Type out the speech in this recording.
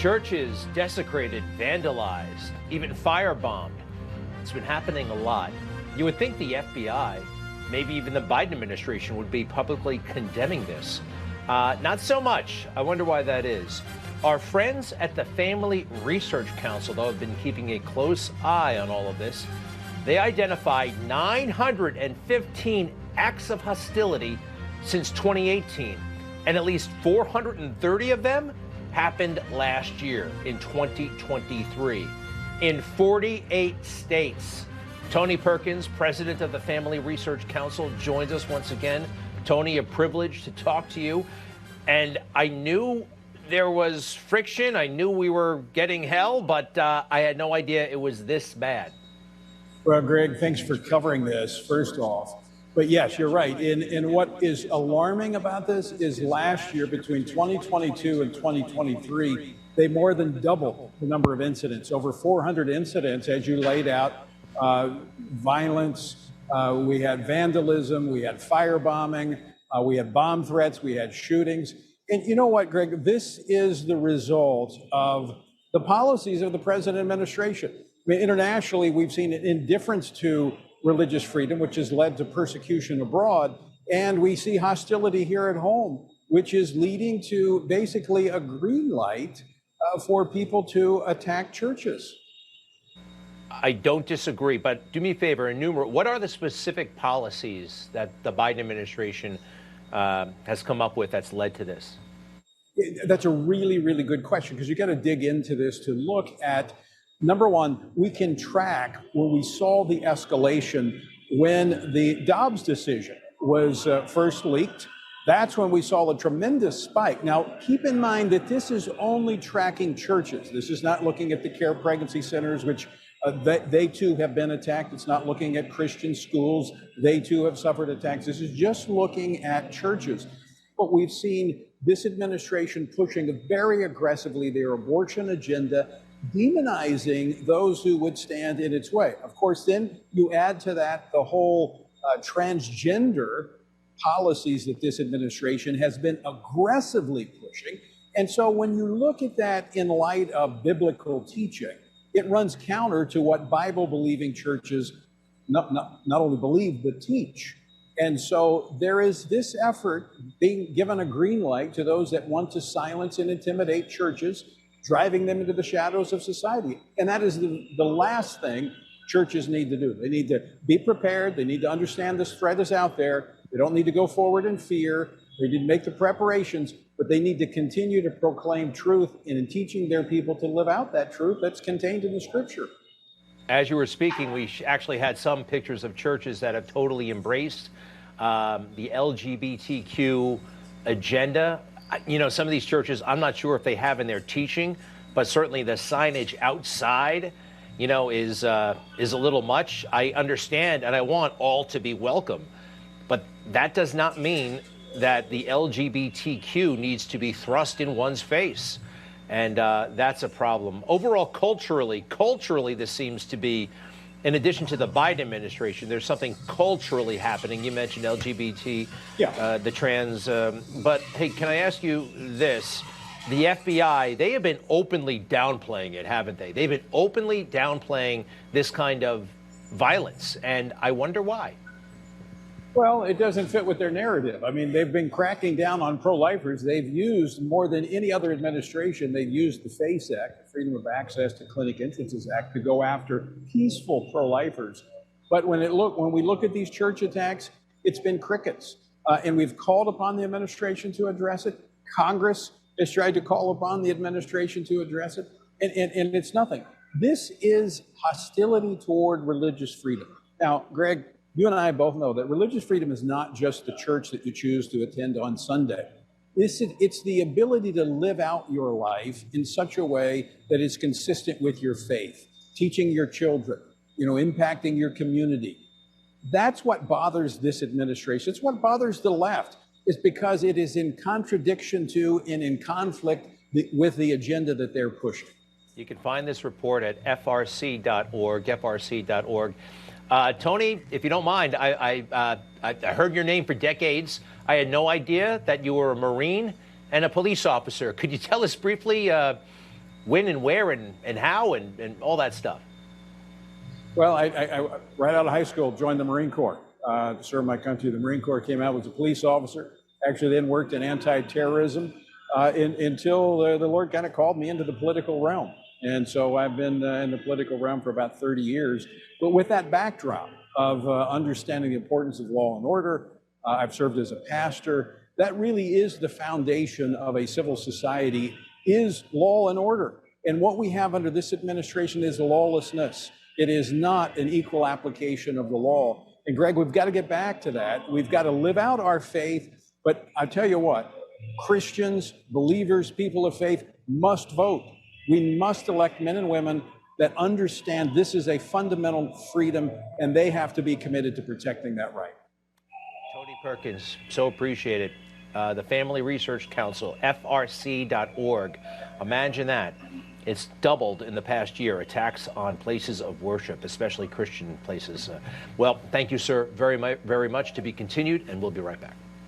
Churches desecrated, vandalized, even firebombed. It's been happening a lot. You would think the FBI, maybe even the Biden administration, would be publicly condemning this. Not so much. I wonder why that is. Our friends at the Family Research Council, though, have been keeping a close eye on all of this. They identified 915 acts of hostility since 2018, and at least 430 of them happened last year in 2023 in 48 states. Tony Perkins, president of the Family Research Council, joins us once again. Tony, a privilege to talk to you. And I knew there was friction. I knew we were getting hell, but I had no idea it was this bad. Well, Greg, thanks for covering this, first off. But yes, you're right. And what is alarming about this is last year, between 2022 and 2023, they more than doubled the number of incidents, over 400 incidents, as you laid out, violence. We had vandalism, we had firebombing, we had bomb threats, we had shootings. And you know what, Greg, this is the result of the policies of the present administration. I mean, internationally, we've seen an indifference to religious freedom, which has led to persecution abroad. And we see hostility here at home, which is leading to basically a green light for people to attack churches. I don't disagree, but do me a favor, enumerate what are the specific policies that the Biden administration has come up with that's led to this? That's a really, really good question, because you got to dig into this to look at, number one, we can track where we saw the escalation when the Dobbs decision was first leaked. That's when we saw a tremendous spike. Now, keep in mind that this is only tracking churches. This is not looking at the care pregnancy centers, which they too have been attacked. It's not looking at Christian schools. They too have suffered attacks. This is just looking at churches. But we've seen this administration pushing very aggressively their abortion agenda, demonizing those who would stand in its way. Of course, then you add to that the whole transgender policies that this administration has been aggressively pushing. And so when you look at that in light of biblical teaching, it runs counter to what Bible-believing churches not only believe, but teach. And so there is this effort being given a green light to those that want to silence and intimidate churches, driving them into the shadows of society. And that is the last thing churches need to do. They need to be prepared. They need to understand this threat is out there. They don't need to go forward in fear. They need to make the preparations, but they need to continue to proclaim truth and in teaching their people to live out that truth that's contained in the scripture. As you were speaking, we actually had some pictures of churches that have totally embraced the LGBTQ agenda. You know, some of these churches, I'm not sure if they have in their teaching, but certainly the signage outside, you know, is a little much. I understand, and I want all to be welcome, but that does not mean that the LGBTQ needs to be thrust in one's face. And that's a problem. Overall, culturally, this seems to be, in addition to the Biden administration, there's something culturally happening. You mentioned LGBT, the trans. But hey, can I ask you this? The FBI, they have been openly downplaying it, haven't they? They've been openly downplaying this kind of violence. And I wonder why. Well, it doesn't fit with their narrative. I mean, they've been cracking down on pro-lifers. They've used, more than any other administration, they've used the FACE Act, the Freedom of Access to Clinic Entrances Act, to go after peaceful pro-lifers. But when we look at these church attacks, it's been crickets. And we've called upon the administration to address it. Congress has tried to call upon the administration to address it. And it's nothing. This is hostility toward religious freedom. Now, Greg, you and I both know that religious freedom is not just the church that you choose to attend on Sunday. It's the ability to live out your life in such a way that is consistent with your faith, teaching your children, impacting your community. That's what bothers this administration. It's what bothers the left, is because it is in contradiction to and in conflict with the agenda that they're pushing. You can find this report at frc.org, frc.org. Tony, if you don't mind, I heard your name for decades. I had no idea that you were a Marine and a police officer. Could you tell us briefly when and where and how and all that stuff? Well, I right out of high school, joined the Marine Corps to serve my country. The Marine Corps came out, was a police officer, actually then worked in anti-terrorism until the Lord kind of called me into the political realm. And so I've been in the political realm for about 30 years. But with that backdrop of understanding the importance of law and order, I've served as a pastor. That really is the foundation of a civil society, is law and order. And what we have under this administration is lawlessness. It is not an equal application of the law. And Greg, we've got to get back to that. We've got to live out our faith. But I tell you what, Christians, believers, people of faith must vote. We must elect men and women that understand this is a fundamental freedom, and they have to be committed to protecting that right. Tony Perkins, so appreciate it. The Family Research Council, FRC.org. Imagine that. It's doubled in the past year, attacks on places of worship, especially Christian places. Well, thank you, sir, very much. To be continued, and we'll be right back.